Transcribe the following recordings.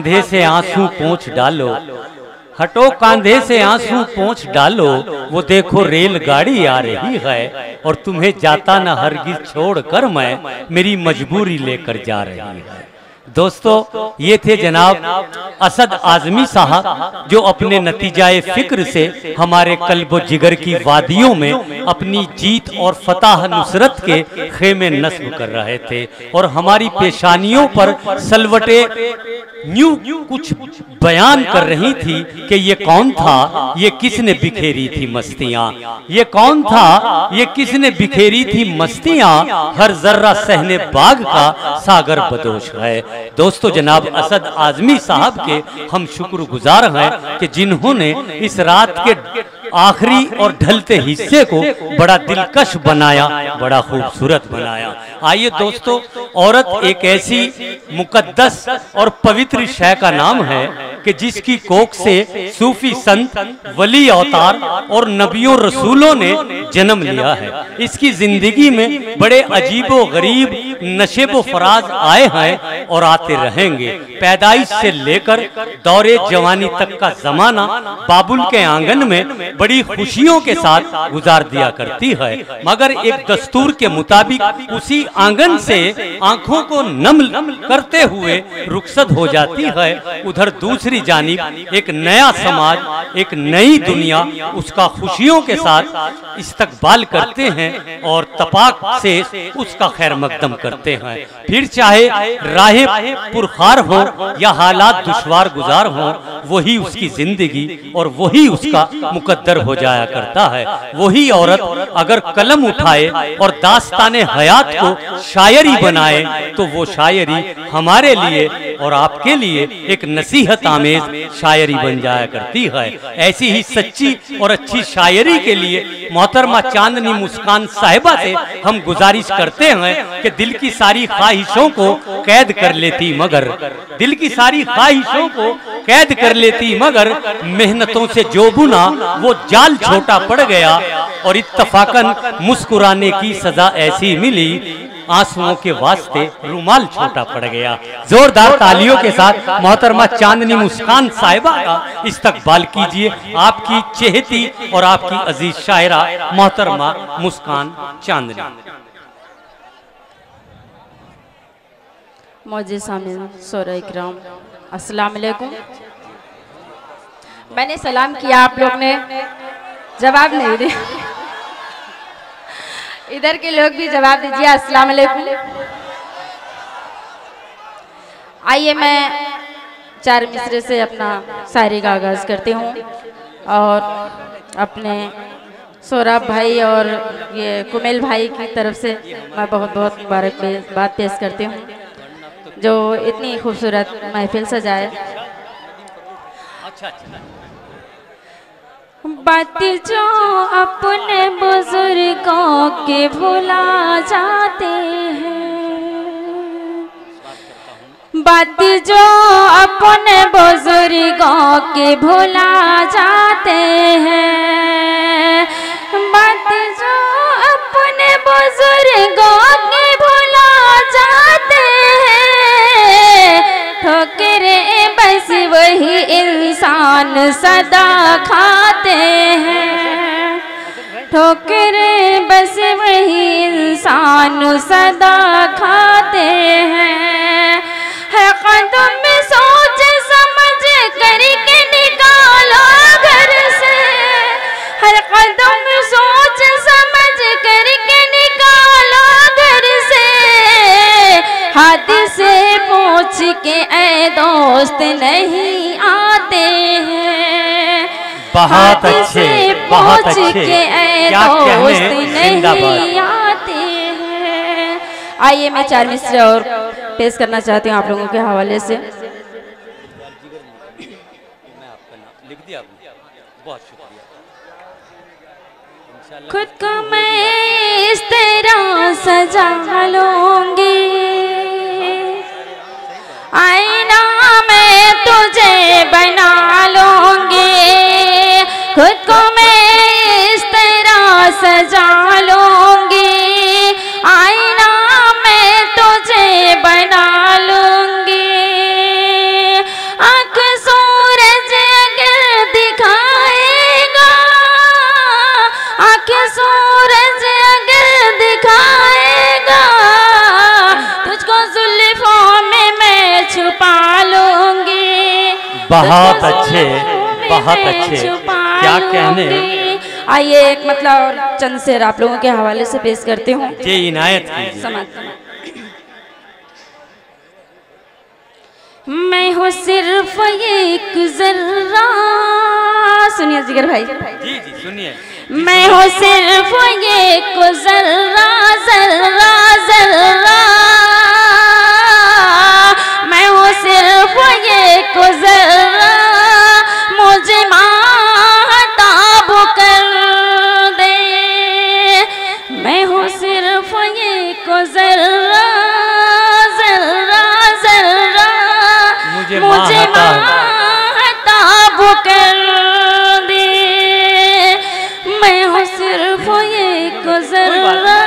कंधे से आंसू पोंछ डालो, हटो कांधे से आंसू पोंछ डालो, वो देखो रेलगाड़ी आ रही है और तुम्हें जाता ना हरगिज छोड़कर मैं, मेरी मजबूरी लेकर जा रही है। दोस्तों, ये थे जनाब असद आजमी साहब, जो अपने नतीजाए फिक्र से हमारे कल्बो जिगर की वादियों में अपनी जीत और फतह नुसरत के खेमे नस्ब कर रहे थे और हमारी पेशानियों पर सलवटे न्यू कुछ बयान कर रही थी कि ये कौन था, ये किसने बिखेरी थी मस्तियां, ये कौन था, ये किसने बिखेरी थी मस्तियां, हर जर्रा सहने बाग का सागर बदोश है। दोस्तों, जनाब असद आजमी साहब के हम शुक्रगुजार हैं कि जिन्होंने इस रात के आखिरी और ढलते हिस्से को बड़ा दिलकश बनाया, बड़ा खूबसूरत बनाया। आइए दोस्तों, औरत एक ऐसी मुकद्दस और पवित्र शय का नाम है कि जिसकी कोख से सूफी संत, वली अवतार और नबियों रसूलों ने जन्म लिया है। इसकी जिंदगी में बड़े अजीबो गरीब नशेबो फराज आए हैं और आते रहेंगे। पैदाइश से लेकर दौरे जवानी तक का जमाना बाबुल के आंगन में बड़ी खुशियों के साथ गुजार दिया करती है, मगर एक दस्तूर के मुताबिक उसी आंगन से आंखों को नम करते हुए रुखसत हो जाती है। उधर दूसरी जानिब एक नया समाज, एक नई दुनिया उसका खुशियों के साथ इस्तकबाल करते हैं और तपाक से उसका खैर मकदम करते हैं। फिर चाहे राहें पुरखार हो या हालात दुश्वार गुजार हो, वही उसकी जिंदगी और वही उसका मुकद्दर हो जाया करता है। वही औरत अगर कलम उठाए और दास्ताने हयात को शायरी बनाए तो वो शायरी हमारे लिए और आपके लिए एक नसीहत आमेज शायरी बन जाया करती है। ऐसी ही सच्ची और अच्छी शायरी के लिए मोहतरमा चांदनी मुस्कान साहिबा से हम गुजारिश करते हैं कि दिल की सारी ख्वाहिशों को कैद कर लेती, मगर दिल की सारी ख्वाहिशों को कैद कर लेती, मगर मेहनतों से जो बुना वो जाल छोटा पड़ गया और इत्तफाकन मुस्कुराने की सजा ऐसी मिली, आंसुओं के वास्ते रुमाल छोटा पड़ गया। जोरदार तालियों के साथ मोहतरमा चांदनी मुस्कान साहिबा का इस्तकबाल कीजिए, आपकी चहेती और आपकी अजीज शायरा मोहतरमा मुस्कान चांदनी। मौजूद सामीन सोरा इकराम, अस्सलाम वालेकुम। मैंने सलाम किया, आप लोग ने जवाब नहीं दिया। इधर के लोग भी जवाब दीजिए, अस्सलाम वालेकुम। आइए मैं चार मिसरे से अपना शायरी का आगाज करती हूँ और अपने सौरभ भाई और ये कुमेल भाई की तरफ से मैं बहुत बहुत मुबारकबाद पेश करती हूँ जो इतनी खूबसूरत महफिल सजाए। बात जो अपने बुजुर्गों के भुला जाते हैं, बात जो अपने बुजुर्गों के भुला जाते हैं, बात जो अपने बुजुर्गों के भुला जाते हैं, ठोकरे बस वही इंसान सदा खाते हैं, ठोकरे बस वही इंसान सदा खाते हैं। हर कदम में सोच समझ करके निकालो घर से, हर कदम में सोच समझ करके निकालो घर से, हाथ से पूछ के ऐ दोस्त नहीं आते हैं, बहुत अच्छे, बहुत अच्छे, क्या कहने, नहीं आते हैं। आइए मैं चार मिसरे और पेश करना चाहती हूँ आप लोगों के हवाले से। खुद को मैं इस तरह सजा लूंगी, आईना मैं तुझे बना लूंगी, खुद को मैं इस तरह सजा लूंगी, आईना मैं तुझे बना लूंगी, बहुत अच्छे, बहुत अच्छे, क्या कहने। आइए एक मतलब और चंद शेर आप लोगों के हवाले से पेश करती हूँ। जी इनायत कीजिए। समाज मैं हूँ सिर्फ एक जर्रा, सुनिए जिगर भाई। जी जी सुनिए। मैं हूँ सिर्फ एक जर्रा जर्रा जर्रा, मैं हूँ सिर्फ एक जर्रा, मुझे माहताब कर दे। मैं हूँ सिर्फ एक जर्रा जर्रा जर्रा, मुझे माहताब कर दे। मैं हूँ सिर्फ एक जर्रा,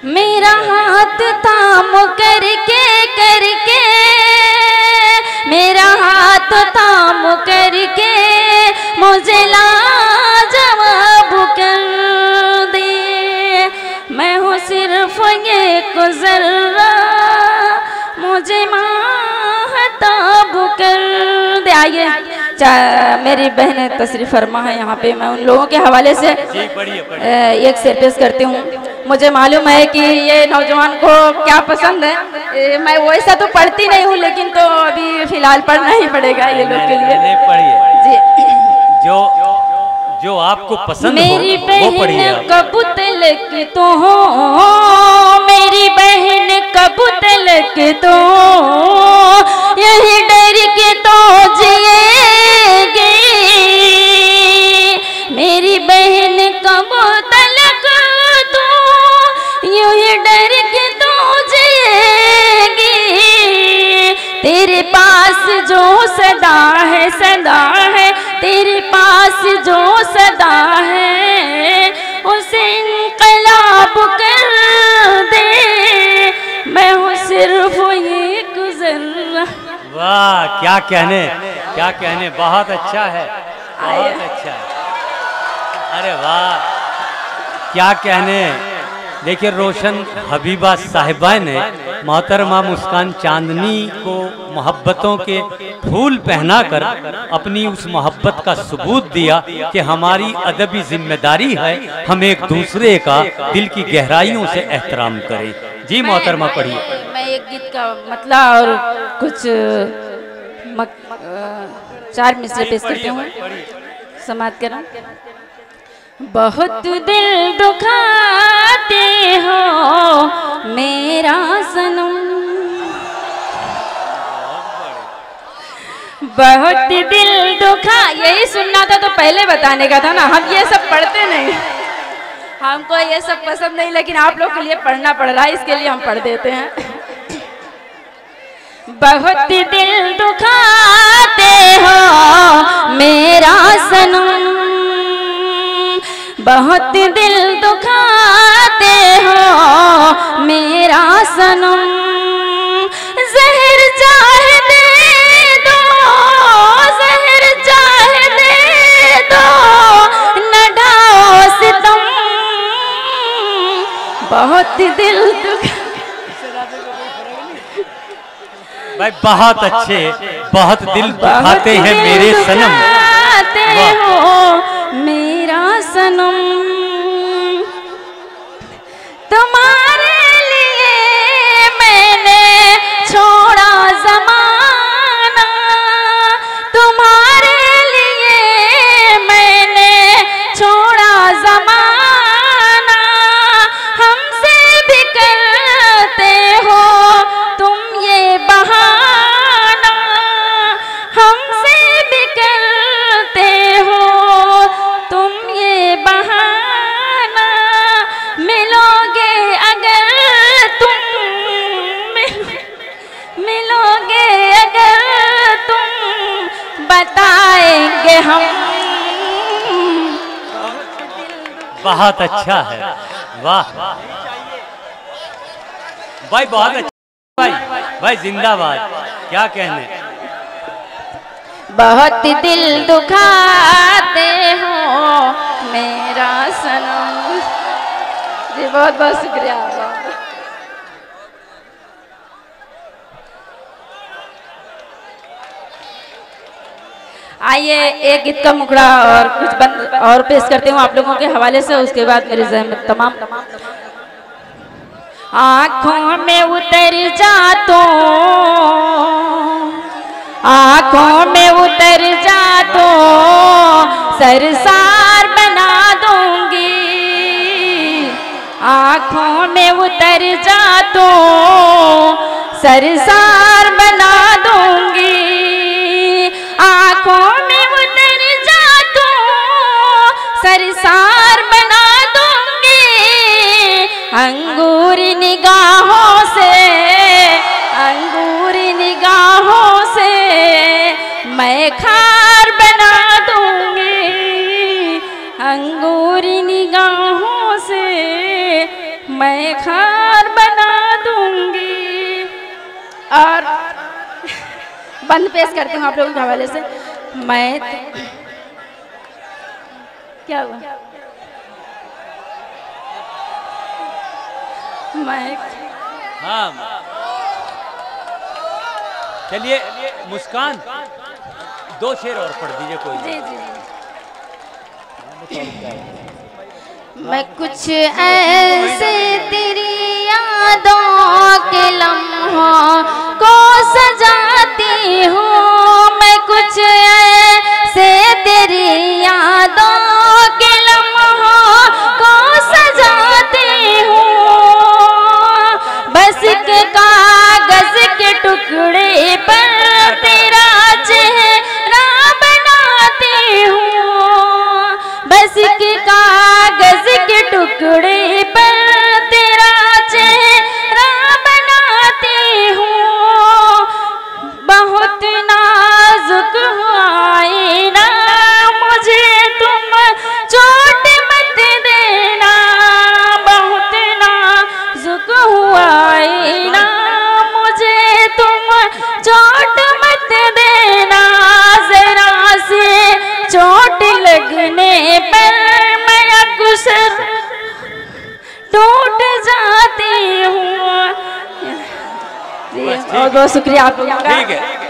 मेरा हाथ थाम करके करके, मेरा हाथ थाम करके मुझे लाजवाब कर दे। मैं हूँ सिर्फ एक जर्रा, मुझे माहताब कर दे। आइए मेरी बहन तशरीफ फरमा है यहाँ पे, मैं उन लोगों के हवाले से एक शेर पेश करती हूँ। मुझे मालूम है कि ये नौजवान को क्या पसंद है, मैं वैसा तो पढ़ती नहीं हूँ लेकिन तो अभी फिलहाल पढ़ना ही पड़ेगा ये लोग के लिए। जी जो जो आपको पसंद मेरी हो वो पढ़िए। कब तलक तो हो, मेरी बहन कब तलक तो यही डर के तो जिएगी। मेरी बहन कब तलक तो यही डर के तो जिएगी। तेरे पास जो सदा है सदा है, तेरे पास जो सदा है उसे इनकलाब कर दे। मैं हूँ सिर्फ एक जर्रा। वाह क्या कहने, क्या कहने, बहुत अच्छा है, बहुत अच्छा है। अरे वाह क्या कहने। देखिए रोशन हबीबा साहिबा ने मोहतरमा मुस्कान चांदनी को मोहब्बतों के फूल पहनाकर अपनी उस मोहब्बत का सबूत दिया कि हमारी अदबी जिम्मेदारी है हम एक दूसरे का दिल की गहराइयों से एहतराम करें। जी मोहतरमा पढ़िए। मैं एक गीत का मतलब और कुछ चार मिसरे पेश करती हूँ, समाप्त करा। बहुत दिल दुखाते हो मेरा सनम, बहुत दिल दुखा। यही सुनना था तो पहले बताने का था ना, हम ये सब पढ़ते नहीं, हमको ये सब पसंद नहीं, लेकिन आप लोग के लिए पढ़ना पड़ रहा है इसके लिए हम पढ़ देते हैं। बहुत दिल दुखाते हो मेरा सनम, बहुत दिल दुखाते हो मेरा सनम। जहर चाहे दे दो, जहर चाहे दे दो, न ढाओ सितम। बहुत दिल दुखा। भाई बहुत अच्छे, बहुत दिल दुखाते हैं मेरे सनम, हो मेरा सनम। तुम्हारे लिए मैंने छोड़ा ज़माना, तुम्हारे लिए मैंने छोड़ा ज़माना। हमसे भी करते हो तुम ये बहाना, हमसे भी करते हो तुम ये बहाना। मिलोगे अगर तुम, मिलोगे अगर तुम, बताएंगे हम। बहुत अच्छा है, वाह भाई बहुत अच्छा भाई, भाई जिंदाबाद, क्या कहने। बहुत दिल दुखाते हो मेरा सनम। जी बहुत बहुत शुक्रिया। आइए एक गीत का मुखड़ा और कुछ बंद और पेश करती हूँ आप लोगों के हवाले से, उसके बाद मेरी जहमत तमाम। आँखों में उतर जा तो, आँखों में उतर जा तो सरसार बना दूंगी, आँखों में उतर जा तो सरसार बना दूंगी, आँखों में उतर जा तो सरसार बना दूंगी, अंगूरी निगाहों से, अंगूरी निगाहों से मैं खार बना दूंगी, अंगूरी निगाहों से मैं खार बना दूंगी। और बंद पेश करती हूँ आप लोगों के हवाले से। मैं क्या हुआ, मैं हाँ चलिए मुस्कान, दो शेर और पढ़ दीजिए कोई। जी जी मैं कुछ ऐसे तेरी यादों के लम्हों को सजाती हूँ, मैं कुछ ऐसे तेरी यादों के लम्हों को सजाती हूँ, बस के कागज के टुकड़े पर तेरा चेहरा बनाती हूँ, बस के कागज के टुकड़े पर तेरा चेहरा बनाती हूँ, बहुत नाजुक हुआ ना मुझे तुम चोट मत देना, बहुत नाजुक हुआ ना मुझे तुम चोट मत देना, जरा से चोट लगने पर मैं अक्सर टूट जाती हूँ। बहुत बहुत शुक्रिया आप लोगों का। ठीक है।